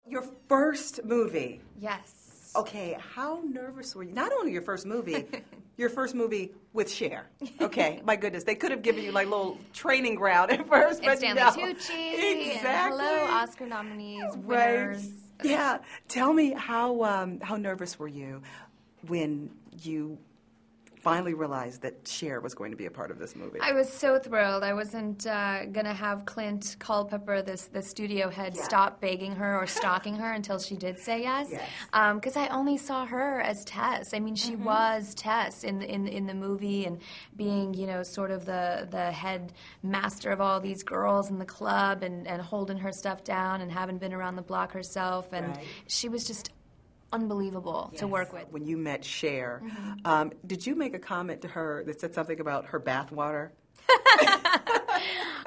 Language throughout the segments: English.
Your first movie. Yes. Okay, how nervous were you? Not only your first movie, your first movie with Cher. Okay, my goodness, they could have given you like little training ground at first, And but Stanley no. Tucci. Exactly. And hello, Oscar nominees, Right. winners. Yeah. Tell me how nervous were you when you finally realized that Cher was going to be a part of this movie? I was so thrilled. I wasn't going to have Clint Culpepper, the studio head, Yeah. stop begging her or stalking her until she did say yes. Yes. Because I only saw her as Tess. I mean, she was Tess in the movie, and being, you know, sort of the head master of all these girls in the club, and holding her stuff down and having been around the block herself. And Right. she was just unbelievable to work with. When you met Cher, did you make a comment to her that said something about her bathwater?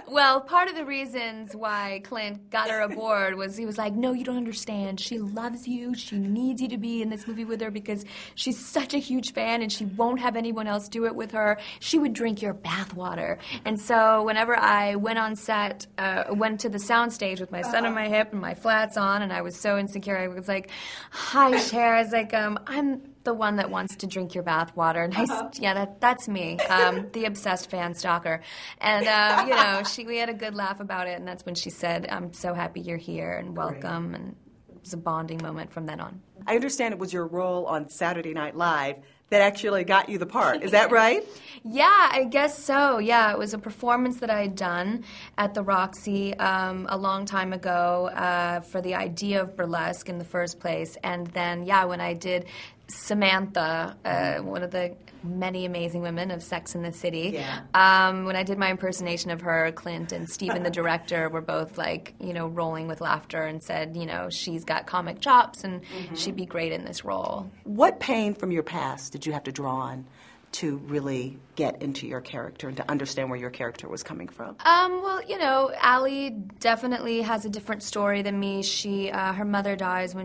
Well, part of the reasons why Clint got her aboard was he was like, no, you don't understand. She loves you. She needs you to be in this movie with her because she's such a huge fan and she won't have anyone else do it with her. She would drink your bathwater. And so whenever I went on set, went to the soundstage with my son on my hip and my flats on, and I was so insecure, I was like, hi, Cher. I was like, I'm the one that wants to drink your bathwater. And yeah, that's me, the obsessed fan stalker. And, you know, we had a good laugh about it, and that's when she said, I'm so happy you're here and welcome. And it was a bonding moment from then on. I understand it was your role on Saturday Night Live that actually got you the part. Is that right? Yeah, I guess so. Yeah, it was a performance that I had done at the Roxy a long time ago for the idea of Burlesque in the first place. And then, yeah, when I did Samantha, one of the many amazing women of Sex and the City. Yeah. When I did my impersonation of her, Clint and Steven, the director, were both like, you know, rolling with laughter and said, you know, she's got comic chops and she'd be great in this role. What pain from your past did you have to draw on to really get into your character and to understand where your character was coming from? Well, you know, Allie definitely has a different story than me. Her mother dies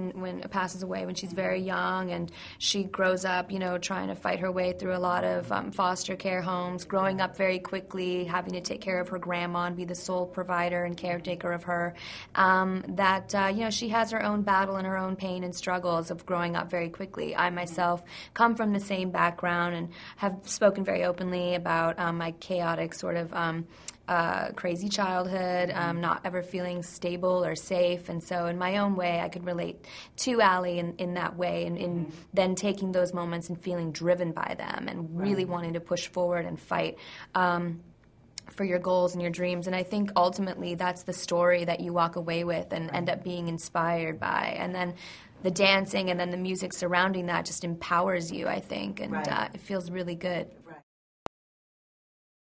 passes away when she's very young, and she grows up, you know, trying to fight her way through a lot of foster care homes, growing up very quickly, having to take care of her grandma and be the sole provider and caretaker of her. You know, she has her own battle and her own pain and struggles of growing up very quickly. I myself come from the same background and have spoken very openly about my chaotic sort of crazy childhood, not ever feeling stable or safe. And so in my own way, I could relate to Allie in that way, and in then taking those moments and feeling driven by them and really wanting to push forward and fight for your goals and your dreams. And I think ultimately that's the story that you walk away with and end up being inspired by. And then the dancing and then the music surrounding that just empowers you, I think, and it feels really good. Right.